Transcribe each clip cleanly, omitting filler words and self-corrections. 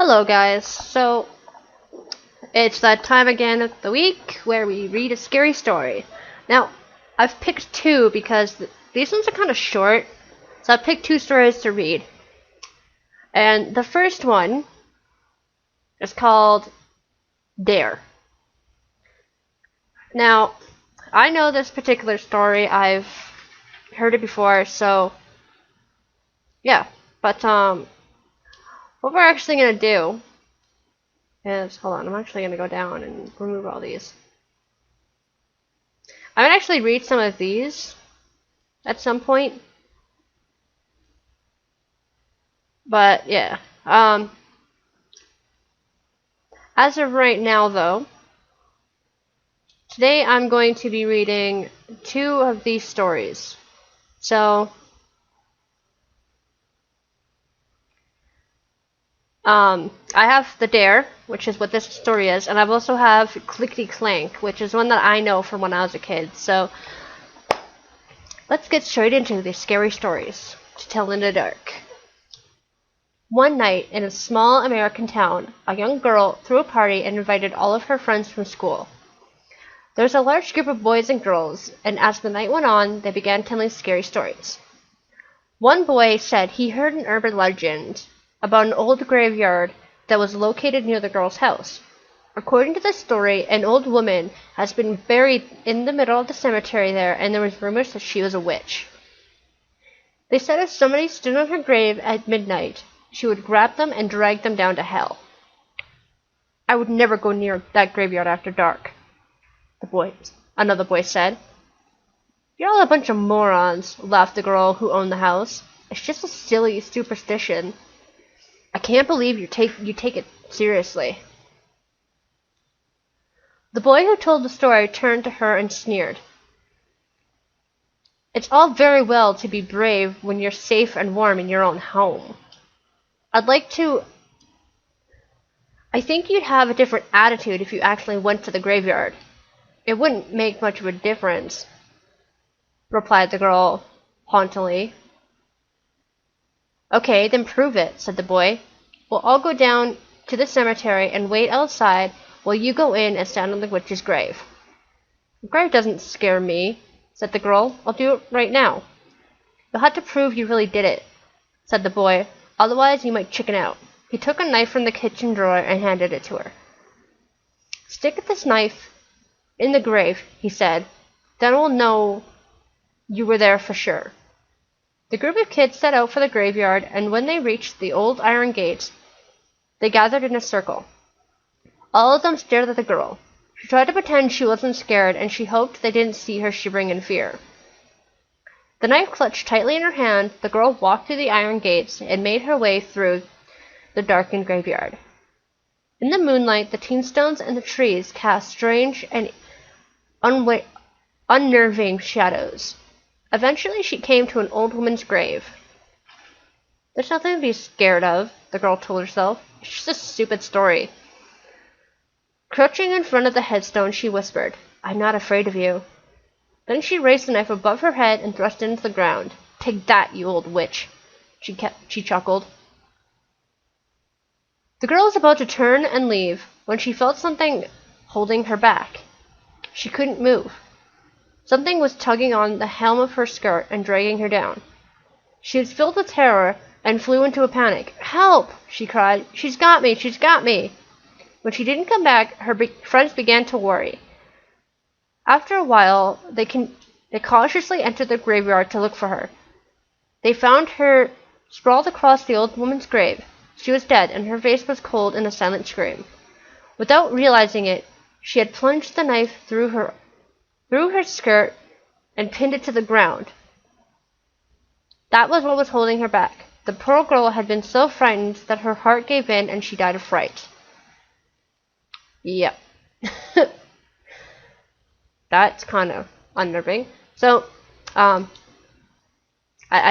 Hello guys, so it's that time again of the week where we read a scary story. Now, I've picked two because these ones are kind of short, so I picked two stories to read. And the first one is called Dare. Now, I know this particular story, I've heard it before, so yeah, but what we're actually going to do is, hold on, I'm actually going to go down and remove all these. I might actually read some of these at some point. But yeah, as of right now though, today I'm going to be reading two of these stories. So, I have the Dare, which is what this story is, and I also have Clink, which is one that I know from when I was a kid. So, let's get straight into these scary stories to tell in the dark. One night, in a small American town, a young girl threw a party and invited all of her friends from school. There was a large group of boys and girls, and as the night went on, they began telling scary stories. One boy said he heard an urban legend about an old graveyard that was located near the girl's house. According to the story, an old woman has been buried in the middle of the cemetery there, and there was rumors that she was a witch. They said if somebody stood on her grave at midnight, she would grab them and drag them down to hell. I would never go near that graveyard after dark, another boy said. You're all a bunch of morons, laughed the girl who owned the house. It's just a silly superstition. I can't believe you take it seriously. The boy who told the story turned to her and sneered. It's all very well to be brave when you're safe and warm in your own home. I think you'd have a different attitude if you actually went to the graveyard. It wouldn't make much of a difference, replied the girl haughtily. Okay, then prove it, said the boy. We'll all go down to the cemetery and wait outside while you go in and stand on the witch's grave. The grave doesn't scare me, said the girl. I'll do it right now. You'll have to prove you really did it, said the boy. Otherwise, you might chicken out. He took a knife from the kitchen drawer and handed it to her. Stick this knife in the grave, he said. Then we'll know you were there for sure. The group of kids set out for the graveyard, and when they reached the old iron gates, they gathered in a circle. All of them stared at the girl. She tried to pretend she wasn't scared, and she hoped they didn't see her shivering in fear. The knife clutched tightly in her hand, the girl walked through the iron gates and made her way through the darkened graveyard. In the moonlight, the tombstones and the trees cast strange and unnerving shadows. Eventually, she came to an old woman's grave. There's nothing to be scared of, the girl told herself. It's just a stupid story. Crouching in front of the headstone, she whispered, I'm not afraid of you. Then she raised the knife above her head and thrust it into the ground. Take that, you old witch, she chuckled. The girl was about to turn and leave when she felt something holding her back. She couldn't move. Something was tugging on the hem of her skirt and dragging her down. She was filled with terror and flew into a panic. Help! She cried. She's got me! She's got me! When she didn't come back, her friends began to worry. After a while, they cautiously entered the graveyard to look for her. They found her sprawled across the old woman's grave. She was dead, and her face was cold in a silent scream. Without realizing it, she had plunged the knife through her skirt and pinned it to the ground. That was what was holding her back. The poor girl had been so frightened that her heart gave in and she died of fright. Yep. That's kind of unnerving. So, I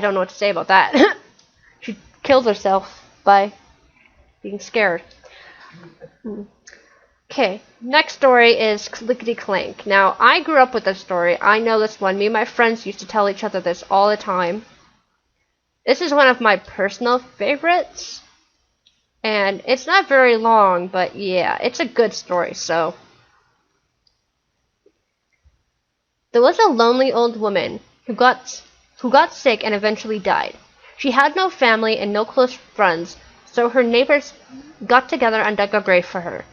don't know what to say about that. She killed herself by being scared. Okay, next story is Clickety Clank. Now, I grew up with this story. I know this one. Me and my friends used to tell each other this all the time. This is one of my personal favorites. And it's not very long, but yeah, it's a good story, so. There was a lonely old woman who got sick and eventually died. She had no family and no close friends, so her neighbors got together and dug a grave for her.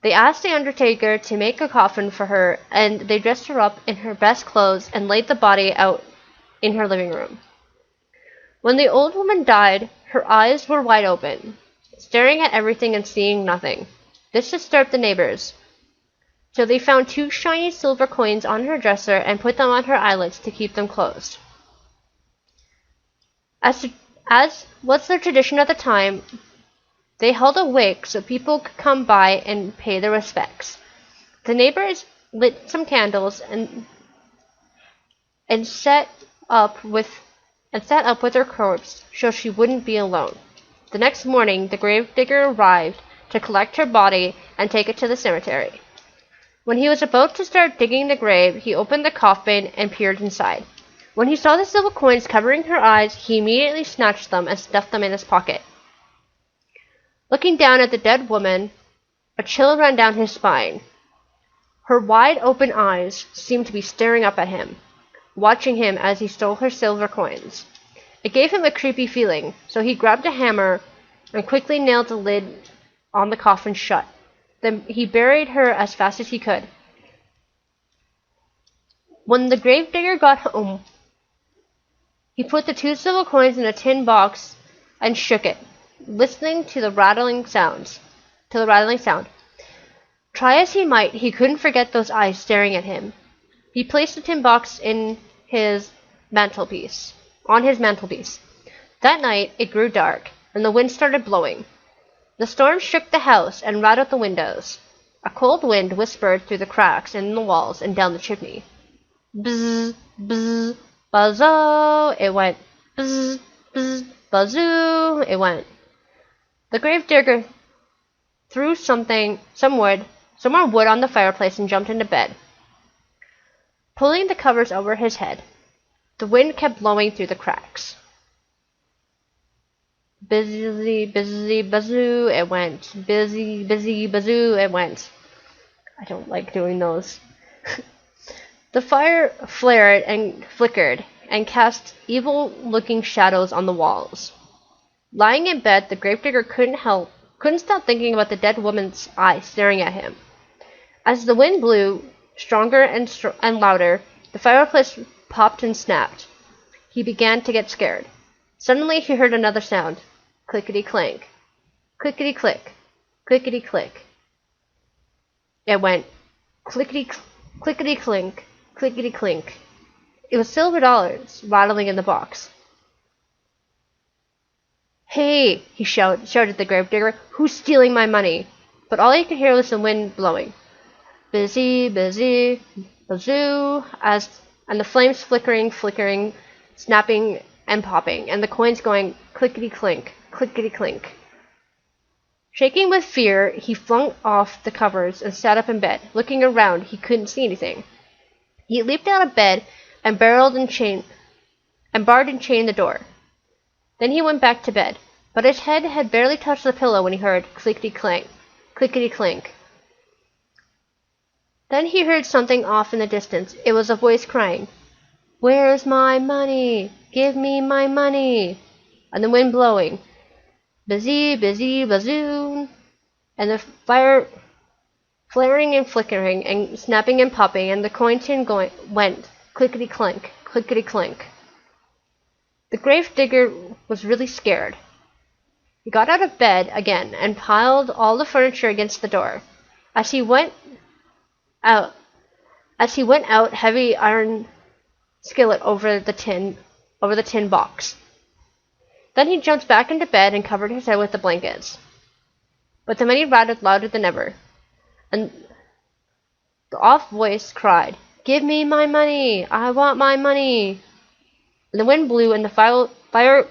They asked the undertaker to make a coffin for her, and they dressed her up in her best clothes and laid the body out in her living room. When the old woman died, her eyes were wide open, staring at everything and seeing nothing. This disturbed the neighbors, so they found 2 shiny silver coins on her dresser and put them on her eyelids to keep them closed. As was their tradition at the time, they held a wake so people could come by and pay their respects. The neighbors lit some candles and set up with her corpse so she wouldn't be alone. The next morning, the gravedigger arrived to collect her body and take it to the cemetery. When he was about to start digging the grave, he opened the coffin and peered inside. When he saw the silver coins covering her eyes, he immediately snatched them and stuffed them in his pocket. Looking down at the dead woman, a chill ran down his spine. Her wide-open eyes seemed to be staring up at him, watching him as he stole her silver coins. It gave him a creepy feeling, so he grabbed a hammer and quickly nailed the lid on the coffin shut. Then he buried her as fast as he could. When the gravedigger got home, he put the 2 silver coins in a tin box and shook it, listening to the rattling sound. Try as he might, he couldn't forget those eyes staring at him. He placed the tin box on his mantelpiece. That night, it grew dark, and the wind started blowing. The storm shook the house and rattled the windows. A cold wind whispered through the cracks in the walls and down the chimney. Bzz, bzz, buzzo, it went. Bzz, bzz, buzzoo, it went. The gravedigger threw some more wood on the fireplace and jumped into bed, pulling the covers over his head. The wind kept blowing through the cracks. Busy, busy, bazoo, it went. Busy, busy, bazoo, it went. I don't like doing those. The fire flared and flickered and cast evil-looking shadows on the walls. Lying in bed, the gravedigger couldn't stop thinking about the dead woman's eyes staring at him. As the wind blew stronger and louder, the fireplace popped and snapped. He began to get scared. Suddenly he heard another sound. Clickety-clank. Clickety-click. Clickety-click. It went clickety-clink. Clickety-clink. It was silver dollars rattling in the box. Hey, he shouted the gravedigger, who's stealing my money? But all he could hear was the wind blowing. Busy, busy, bazoo, and the flames flickering, snapping and popping, and the coins going clickety-clink, clickety-clink. Shaking with fear, he flung off the covers and sat up in bed. Looking around, he couldn't see anything. He leaped out of bed and barred and chained the door. Then he went back to bed, but his head had barely touched the pillow when he heard clickety-clank, clickety-clink. Then he heard something off in the distance. It was a voice crying, "Where's my money? Give me my money!" And the wind blowing, busy, busy, bazoo, and the fire flaring and flickering and snapping and popping, and the coin tin went clickety-clink, clickety-clink. The gravedigger was really scared. He got out of bed again and piled all the furniture against the door. As he went out, heavy iron skillet over the tin box. Then he jumped back into bed and covered his head with the blankets. But the money rattled louder than ever, and the off voice cried, "Give me my money! I want my money!" And the wind blew, and the fire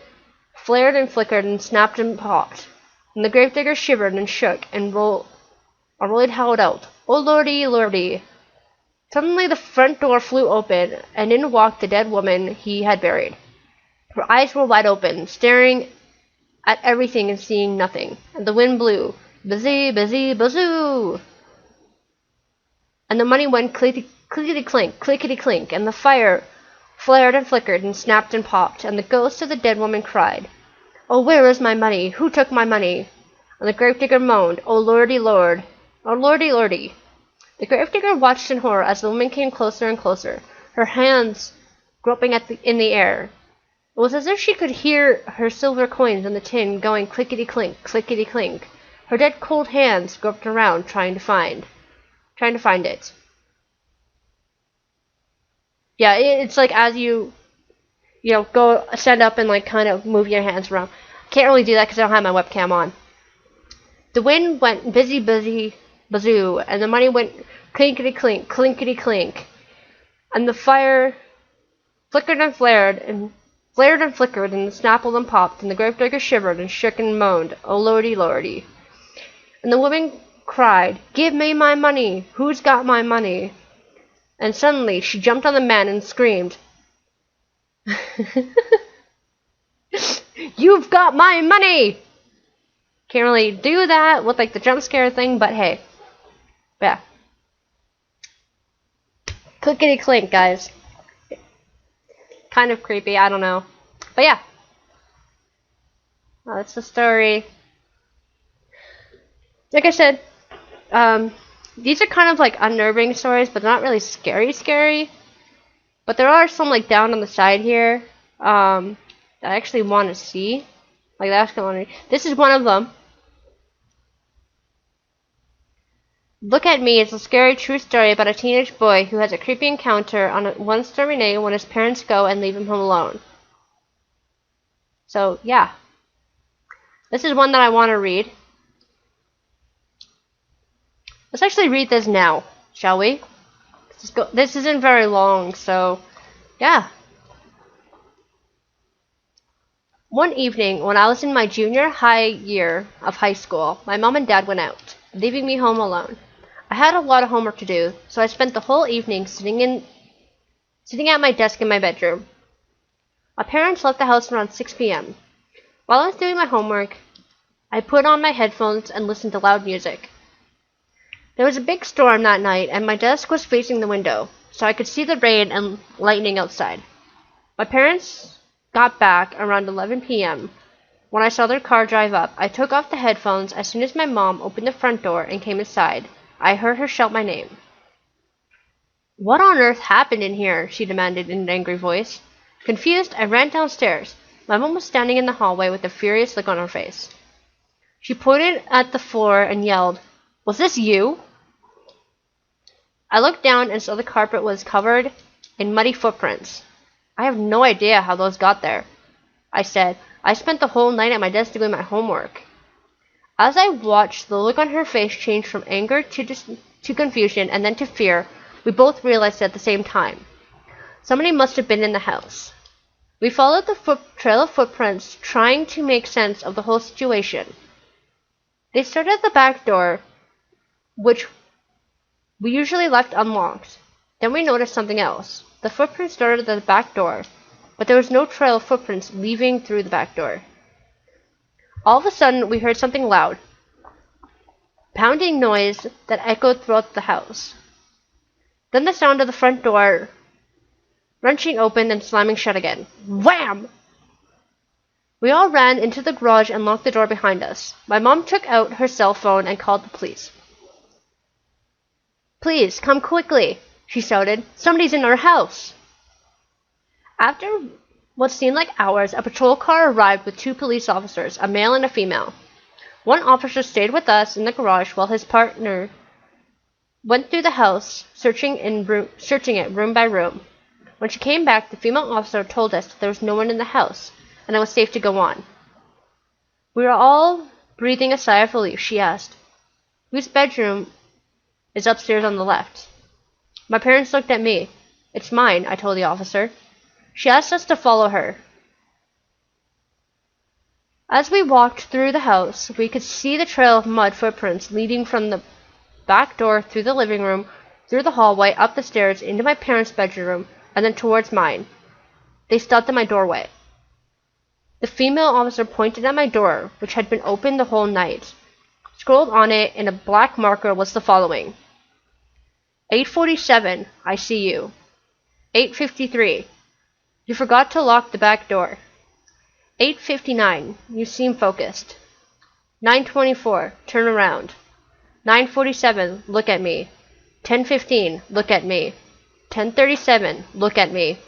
flared and flickered and snapped and popped. And the gravedigger shivered and shook and rolled howled out, "Oh lordy, lordy!" Suddenly the front door flew open, and in walked the dead woman he had buried. Her eyes were wide open, staring at everything and seeing nothing. And the wind blew. Busy, busy, bazoo! And the money went clickety-clink, clickety-clink, and the fire flared and flickered and snapped and popped, and the ghost of the dead woman cried, "Oh, where is my money? Who took my money?" And the gravedigger moaned, "Oh, lordy, lord! Oh, lordy, lordy!" The gravedigger watched in horror as the woman came closer and closer, her hands groping in the air. It was as if she could hear her silver coins in the tin going clickety-clink, clickety-clink. Her dead cold hands groped around trying to find it. Yeah, it's like as you go stand up and like kind of move your hands around. Can't really do that because I don't have my webcam on. The wind went busy, busy, bazoo, and the money went clinkety-clink, clinkety-clink, and the fire flickered and flared and flickered, and snappled and popped, and the gravedigger shivered and shook and moaned, "Oh, lordy, lordy!" And the woman cried, "Give me my money! Who's got my money?" And suddenly she jumped on the man and screamed, "You've got my money!" Can't really do that with like the jump scare thing, but hey. Yeah. Clickety clink, guys. Kind of creepy, I don't know. But yeah. Well, that's the story. Like I said, these are kind of like unnerving stories, but they're not really scary. But there are some like down on the side here that I actually want to see. Like that's going. This is one of them. Look at Me is a scary true story about a teenage boy who has a creepy encounter on one stormy night when his parents go and leave him home alone. So yeah, this is one that I want to read. Let's actually read this now, shall we? This isn't very long, so yeah. One evening, when I was in my junior high year of high school, my mom and dad went out, leaving me home alone. I had a lot of homework to do, so I spent the whole evening sitting at my desk in my bedroom. My parents left the house around 6 p.m. While I was doing my homework, I put on my headphones and listened to loud music. There was a big storm that night, and my desk was facing the window, so I could see the rain and lightning outside. My parents got back around 11 p.m. When I saw their car drive up, I took off the headphones as soon as my mom opened the front door and came inside. I heard her shout my name. "What on earth happened in here?" she demanded in an angry voice. Confused, I ran downstairs. My mom was standing in the hallway with a furious look on her face. She pointed at the floor and yelled, "Was this you?" I looked down and saw the carpet was covered in muddy footprints. "I have no idea how those got there," I said. "I spent the whole night at my desk doing my homework." As I watched, the look on her face changed from anger to confusion and then to fear. We both realized at the same time. Somebody must have been in the house. We followed the trail of footprints, trying to make sense of the whole situation. They started at the back door, which we usually left unlocked. Then we noticed something else. The footprints started at the back door, but there was no trail of footprints leaving through the back door. All of a sudden, we heard something loud, pounding noise that echoed throughout the house. Then the sound of the front door wrenching open and slamming shut again. Wham! We all ran into the garage and locked the door behind us. My mom took out her cell phone and called the police. "Please, come quickly," she shouted. "Somebody's in our house." After what seemed like hours, a patrol car arrived with 2 police officers, a male and a female. One officer stayed with us in the garage while his partner went through the house, searching it room by room. When she came back, the female officer told us that there was no one in the house, and it was safe to go on. We were all breathing a sigh of relief. She asked, "Whose bedroom is upstairs on the left?" My parents looked at me. "It's mine," I told the officer. She asked us to follow her. As we walked through the house, we could see the trail of mud footprints leading from the back door through the living room, through the hallway, up the stairs, into my parents' bedroom, and then towards mine. They stopped at my doorway. The female officer pointed at my door, which had been open the whole night. Scrawled on it in a black marker was the following: 8:47, I see you. 8:53, you forgot to lock the back door. 8:59, you seem focused. 9:24, turn around. 9:47, look at me. 10:15, look at me. 10:37, look at me.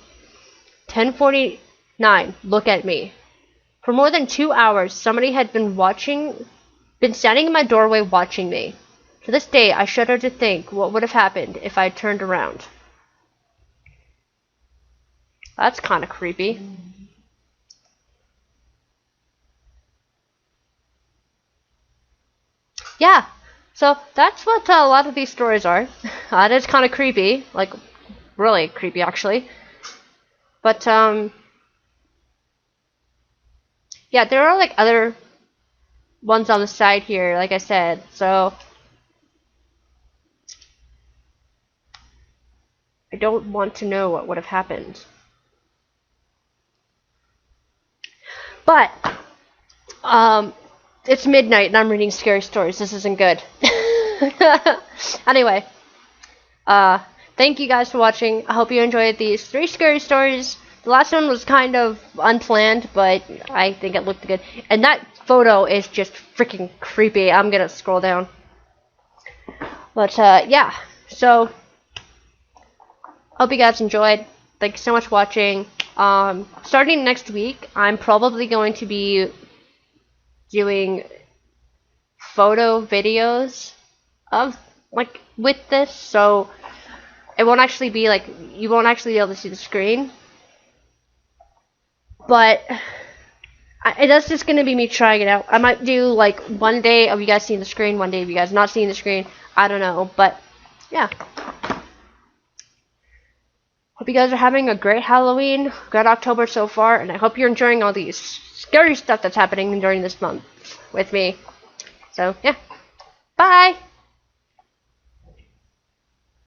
10:49, look at me. For more than 2 hours, somebody had been standing in my doorway watching me. To this day, I shudder to think what would have happened if I had turned around. That's kind of creepy. Yeah, so that's what a lot of these stories are. It is kind of creepy, like really creepy actually. But yeah, there are like other ones on the side here, like I said. So I don't want to know what would have happened. But it's midnight and I'm reading scary stories. This isn't good. Anyway, thank you guys for watching. I hope you enjoyed these 3 scary stories. The last one was kind of unplanned, but I think it looked good. And that photo is just freaking creepy. I'm gonna scroll down. But yeah, so hope you guys enjoyed. Thank you so much for watching. Starting next week, I'm probably going to be doing photo videos of like with this, so it won't actually be like, you won't actually be able to see the screen, but that's just gonna be me trying it out. I might do like one day of you guys seeing the screen, one day of you guys not seeing the screen. I don't know, but yeah. Hope you guys are having a great Halloween, great October so far, and I hope you're enjoying all these scary stuff that's happening during this month with me. So, yeah. Bye!